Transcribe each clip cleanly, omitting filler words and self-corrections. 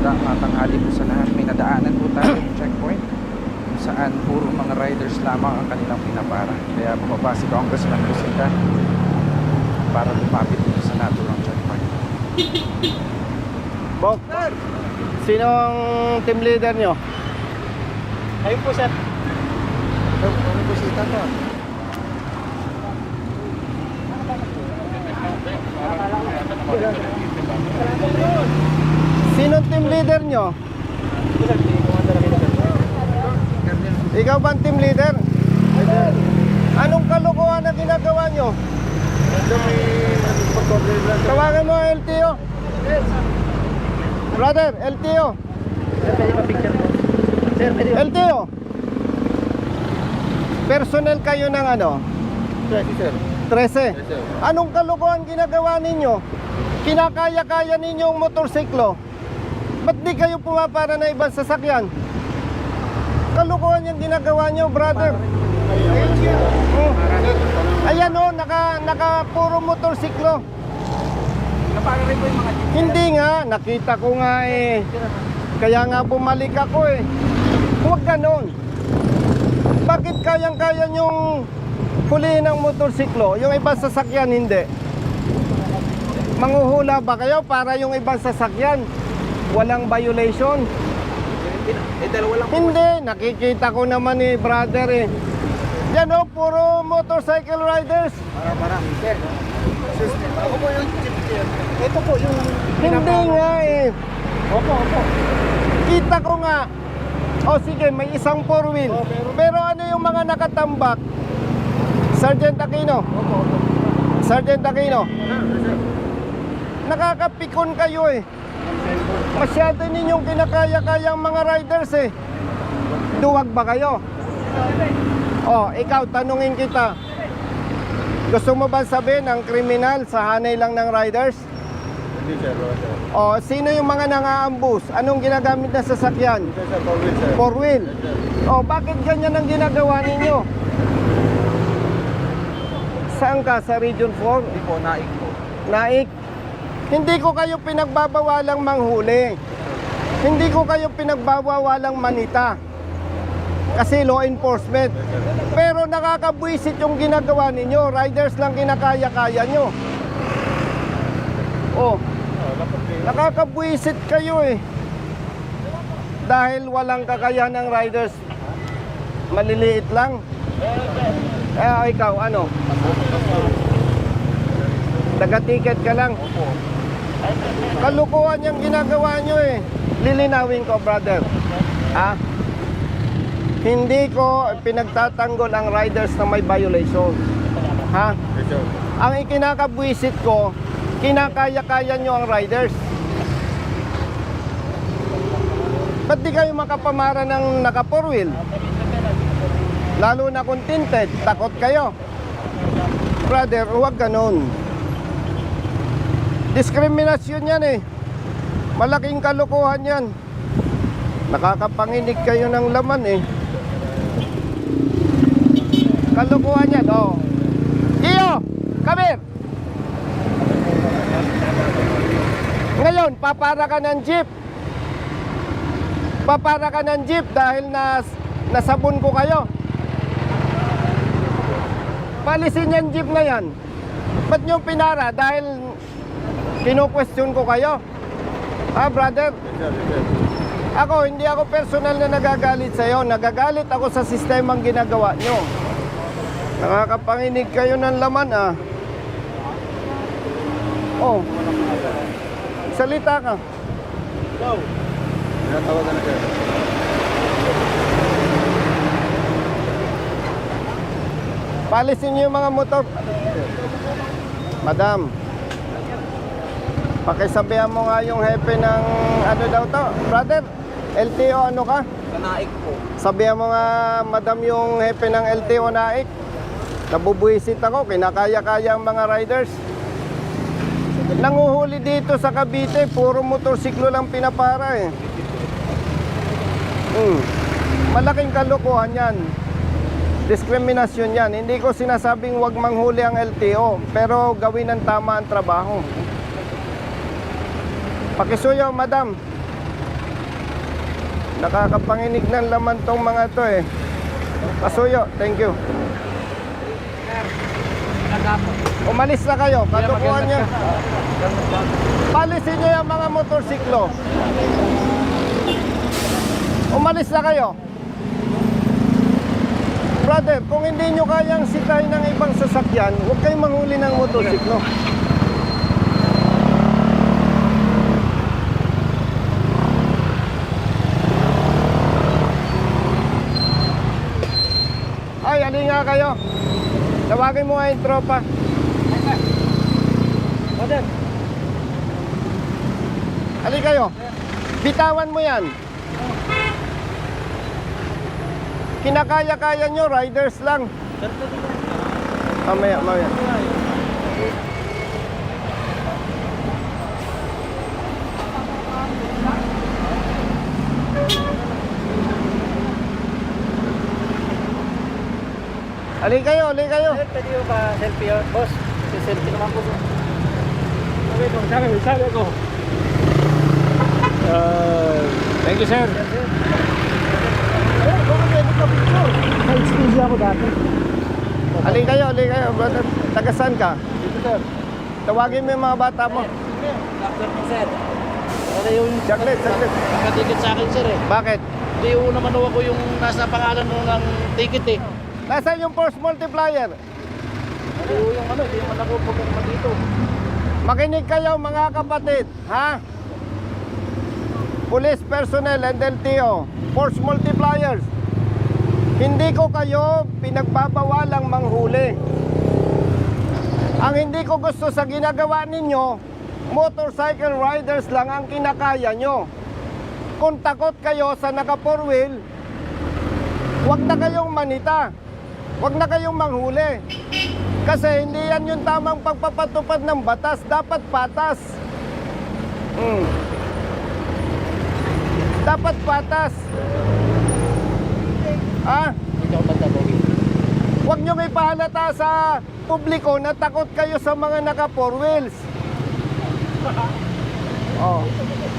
magandang tanghali po sa lahat. May nadaanan po tayo ng checkpoint kung saan puro mga riders lamang ang kanilang pinapara. Kaya bumaba si Congressman Lucita para lumapit dito sa naturang checkpoint. Bok, sino ang team leader nyo? Ayun po, sir. Ano po si Tata? Sino ang team leader nyo? Ikaw ba ang team leader? Anong kalokohan na ginagawa nyo? Tawagan mo ang LTO. Brother, LTO. Sir, pwede pa-picture po. Sir, pwede pa. LTO. Personnel kayo ng ano? Sir. 13. Anong kalokohan ginagawa ninyo? Kinakaya-kaya ninyo ang motorsiklo. Ba't di kayo pumapara na ibang sasakyan? Kalokohan yung ginagawa nyo, brother. Oh. Ayan o, naka puro motorsiklo. Napara rin po yung mga jeep. Hindi nga, nakita ko nga eh. Kaya nga bumalik ako eh. Huwag ganon. Bakit kayang-kaya nyong hulihin ng motorsiklo? Yung ibang sasakyan hindi. Manghuhula ba kayo para yung ibang sasakyan walang violation? Dalawa lang po. Hindi, nakikita ko naman eh, brother eh. Yan o, puro motorcycle riders. Para. Sir. Ako po yung jeep, sir. Ito po yung... Hindi nga eh. Opo. Kita ko nga. O sige, may isang four wheel. Pero ano yung mga nakatambak? Sergeant Aquino. Opo. Sergeant Aquino. Nakakapikon kayo eh. Masyado ninyong kinakaya-kayang mga riders eh. Duwag ba kayo? Oh, ikaw, tanungin kita. Gusto mo ba sabihin ang kriminal sa hanay lang ng riders? Hindi, sir. Oh, sino yung mga nang-aambus? Anong ginagamit na sasakyan? Sir, four wheel, sir. Four wheel. Oh, bakit ganyan ang ginagawa ninyo? Saan ka? Sa Region 4? Hindi po, naik po. Naik. Hindi ko kayo pinagbabawalang manghuli. Hindi ko kayo pinagbabawalang manita. Kasi law enforcement. Pero nakakabwisit yung ginagawa ninyo. Riders lang kinakaya-kaya nyo. Oh, nakakabwisit kayo eh. Dahil walang kakayahan ng riders. Maliliit lang. Ikaw, ano? Taga-ticket ka lang. Kalukuhan yung ginagawa nyo eh. Lilinawin ko, brother. Ha? Hindi ko pinagtatanggol ang riders na may violation. Ha? Ang ikinakabwisit ko, kinakaya-kaya nyo ang riders. Ba't di kayo makapamara ng naka-four wheel? Lalo na kung tinted, takot kayo. Brother, huwag ganun. Diskriminasyon yan eh. Malaking kalokohan yan. Nakakapanginig kayo ng laman eh. Kalokohan yan, oh. Iyo, come here. Ngayon, papara ka ng jeep. Papara ka ng jeep dahil nasabon ko kayo. Palisin yung jeep na yan. Ba't nyo pinara? Dahil kino-question ko kayo. Ha, brother? Ako, hindi ako personal na nagagalit sa'yo. Nagagalit ako sa sistemang ginagawa nyo. Nakakapanginig kayo ng laman, ah. Oh. Salita ka. Go. Tinatawagan na, sir. Palisin nyo yung mga motor. Madam, pakisabihan mo nga yung hepe ng ano daw to. Brother, LTO ano ka? Sa naik po. Sabihan mo nga, madam, yung hepe ng LTO naik. Nabubuisit ako, kinakaya-kaya ang mga riders. Nanguhuli dito sa Cavite, puro motorsiklo lang pinapara eh. Malaking kalokohan yan. Diskriminasyon yan. Hindi ko sinasabing wag manghuli ang LTO, pero gawin ng tama ang trabaho. Pakisuyo, madam. Nakakapanginig ng laman tong mga to eh. Pasuyo, thank you. Umalis na kayo, katukuhan niya. Palisin niyo yung mga motorsiklo. Umalis na kayo. Brother, kung hindi nyo kayang sikain ng ibang sasakyan, huwag kayong manghuli ng motorsiklo. Ay, alin nga kayo. Tawagin mo nga yung tropa. Alin kayo. Bitawan mo yan. Kinakaya-kaya nyo, riders lang. Mamaya. Alin kayo. Pwede mo ba selfie yun, boss? Selfie naman po. Sabi ko. Thank you, sir. Easy ako dati. Alin kayo, brother. Tagasan ka? Dito, sir. Tawagin mo yung mga bata mo. Doctor po, sir. Ano yung Saglit. nakatikit sa akin, sir eh. Bakit? Hindi yung naman ako yung nasa pangalan ng ticket eh. Nasaan yung force multiplier? Hindi yung ano, hindi naman ako pumunta dito. Makinig kayo mga kapatid, ha? Police personnel and LTO, force multipliers. Hindi ko kayo pinagbabawalang manghuli. Ang hindi ko gusto sa ginagawa ninyo, motorcycle riders lang ang kinakaya nyo. Kung takot kayo sa naka 4-wheel, huwag na kayong manita. Huwag na kayong manghuli. Kasi hindi yan yung tamang pagpapatupad ng batas. Dapat patas. Dapat patas. Hindi ako magdadawin. Huwag nyo ipahalata sa publiko na takot kayo sa mga naka 4 wheels.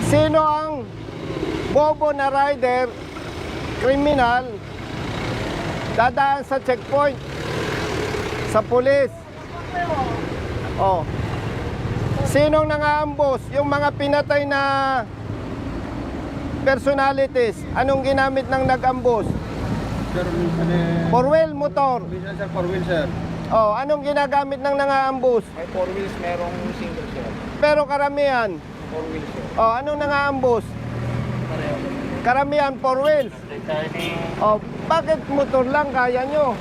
Sino ang bobo na rider, kriminal, dadaan sa checkpoint, sa pulis? Sinong nangaambos? Yung mga pinatay na personalities. Anong ginamit ng nag-ambos? Sir, ano? 4-wheel motor. Minsan, sir, 4-wheel, sir. Anong ginagamit ng nangaambos? May 4 wheels, merong single, sir. Pero karamihan. 4 wheels, sir. Anong nangaambos? Pareho. Karamihan 4 wheels. Bakit motor lang kaya nyo?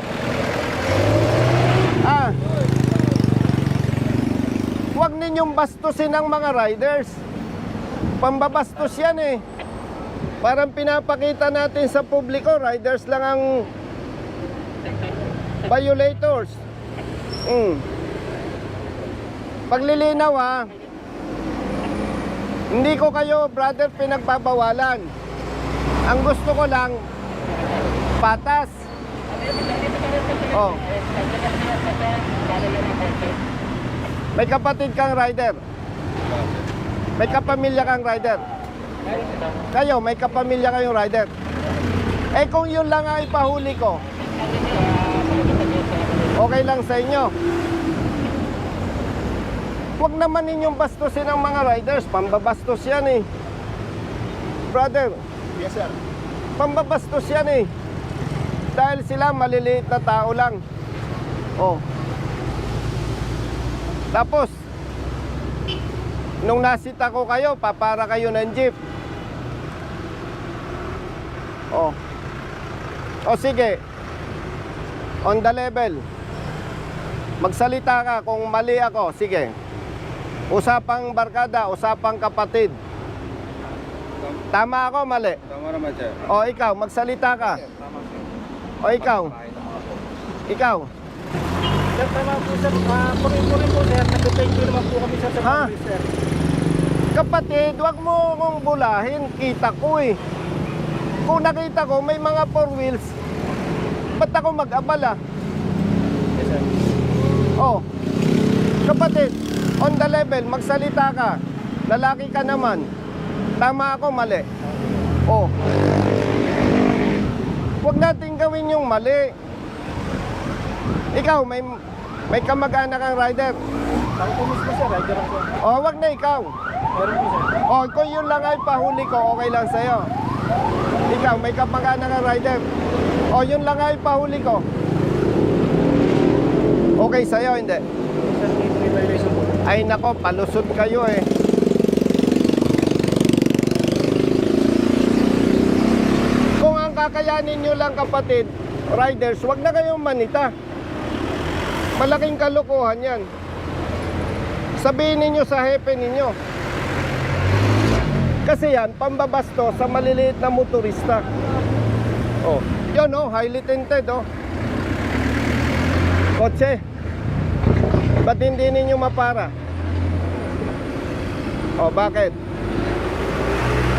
Huwag ninyong bastusin ang mga riders. Pambabastos yan eh. Parang pinapakita natin sa publiko, riders lang ang violators. Paglilinaw hindi ko kayo, brother, pinagbabawalan. Ang gusto ko lang, patas. May kapatid kang rider. May kapamilya kang rider. Kayo, may kapamilya kayong rider. Kung yun lang ang ipahuli ko, okay lang sa inyo. Huwag naman ninyong bastusin ang mga riders. Pambabastos yan eh. Brother. Yes, sir. Pambabastos yan eh. Dahil sila maliliit na tao lang. Tapos, nung nasita ko kayo, papara kayo ng jeep. Sige. On the level. Magsalita ka kung mali ako. Sige. Usapang barkada, usapang kapatid. Tama ako, mali? Tama naman, sir. Ikaw, magsalita ka. Ikaw. Sir, tama po, sir. Purin po, sir. Nag-thank you naman po kami, sir, sa Ha? police, sir. Kapatid, wag mo akong bulahin. Kita ko eh. Kung nakita ko may mga 4 wheels, ba't ako mag-abala? Yes, sir. Kapatid, on the level, magsalita ka. Lalaki ka naman. Tama ako, mali? Huwag natin gawin yung mali. Ikaw, may kamag-anak kang rider. Ako po mismo sir, rider ako. O, wag na ikaw. Meron po sir. O, kung yun lang ay pahuli ko, okay lang sa'yo. Ikaw, may kamag-anak kang rider. O, yun lang ay pahuli ko. Okay sa'yo, hindi? Sir, may violation po. Ay nako, palusot kayo eh. Kung ang kakayanin nyo lang kapatid, riders, wag na kayong manita. Malaking kalokohan yan. Sabihin ninyo sa hepe ninyo. Kasi yan, pambabasto sa maliliit na motorista. Oh, yun oh, highly tinted oh. Kotse. Ba't hindi ninyo mapara? O, bakit?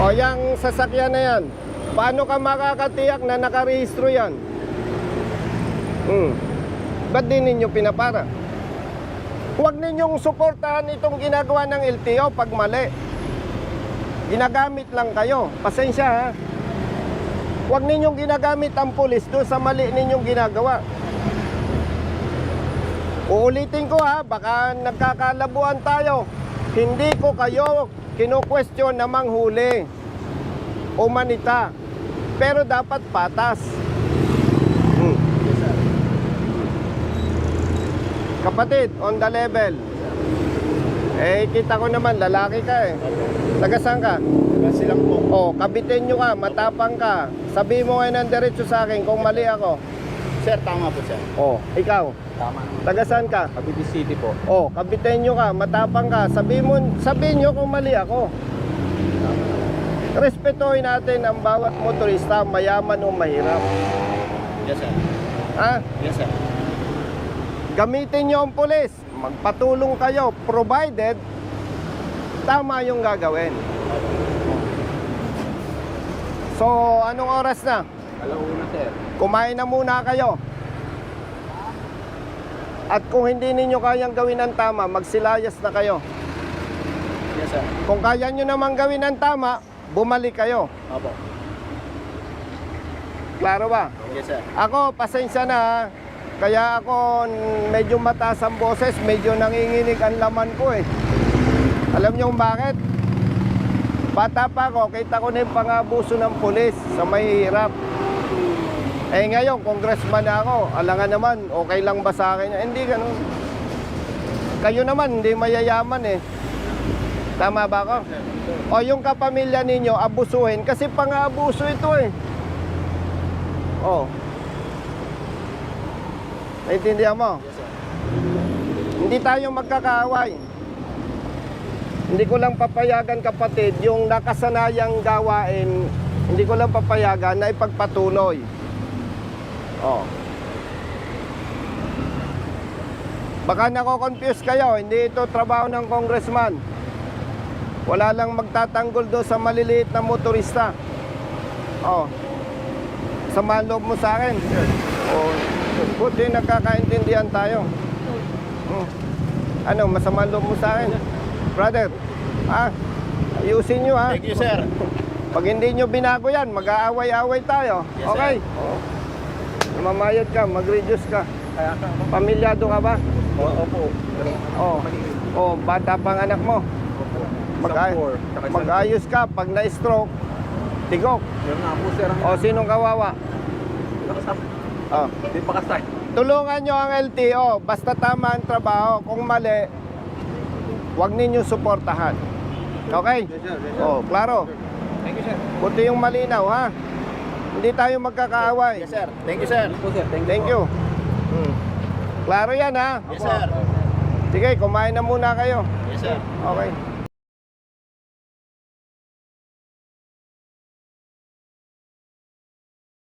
O, yung sasakyan na yan, paano ka makakatiyak na nakarehistro yan? Ba't di ninyo pinapara? Huwag ninyong suportahan itong ginagawa ng LTO pag mali. Ginagamit lang kayo. Pasensya ha. Huwag ninyong ginagamit ang pulis doon sa mali ninyong ginagawa. Uulitin ko ha, baka nagkakalabuan tayo. Hindi ko kayo kinu-question na manghuli o manita. Pero dapat patas. Kapatid, on the level. Eh, kita ko naman, lalaki ka eh. Taga-saan ka? Kasi lang po. Oh, kabitin nyo ka, matapang ka. Sabi mo ngayon ng diretso sa akin kung mali ako. Sir, tama po sir. Oh, ikaw. Tama naman. Taga-saan ka? Cavite City po. Oh, kabitin nyo ka, matapang ka. Sabihin nyo kung mali ako. Respetuhin natin ang bawat motorista, mayaman o mahirap. Yes sir. Ha? Yes sir. Gamitin nyo ang pulis. Magpatulong kayo, provided tama yung gagawin. So, anong oras na? Alauna sir. Kumain na muna kayo. At kung hindi ninyo kayang gawin ang tama, magsilayas na kayo. Yes sir. Kung kaya nyo naman gawin ang tama, bumalik kayo. Opo. Klaro ba? Yes sir. Ako, pasensya na ha. Kaya ako medyo mataas ang boses, medyo nanginginig ang laman ko eh. Alam nyo kung bakit? Bata pa ako, kita ko na yung pangabuso ng pulis sa mahihirap. Eh ngayon, congressman na ako, alangan naman, okay lang ba sa akin? Hindi ganun. Kayo naman, hindi mayayaman eh. Tama ba ako? O yung kapamilya ninyo, abusuhin, kasi pang-abuso ito eh. Oh. Naintindihan mo? Yes sir. Hindi tayo magkakaaway. Hindi ko lang papayagan kapatid, yung nakasanayang gawain, hindi ko lang papayagan na ipagpatuloy. Oh. Baka nako-confuse kayo, hindi ito trabaho ng congressman. Wala lang magtatanggol doon sa maliliit na motorista. Oh. Samahan loob mo sa akin. Oh. Buti nagkakaintindihan tayo. Ano, masama loob mo sa akin? Brother, ayusin nyo ha. Thank you sir. Pag hindi nyo binago yan, mag-aaway-aaway tayo. Yes, Okay? Mamayad ka, mag-reduce ka. Pamilyado ka ba? Opo. Oh, bata pang anak mo. Mag-ayos ka, pag na-stroke, tigok. Yun nga po sir. O, sinong kawawa? Oh. Hindi pa kasay. Tulungan nyo ang LTO, basta tama ang trabaho. Kung mali, huwag ninyo suportahan. Okay? Yes sir. Oh, klaro. Thank you sir. Buti yung malinaw, ha? Hindi tayo magkakaaway. Yes sir. Thank you sir. Thank you. Klaro yan, ha? Yes sir. Sige, kumain na muna kayo. Yes sir. Okay.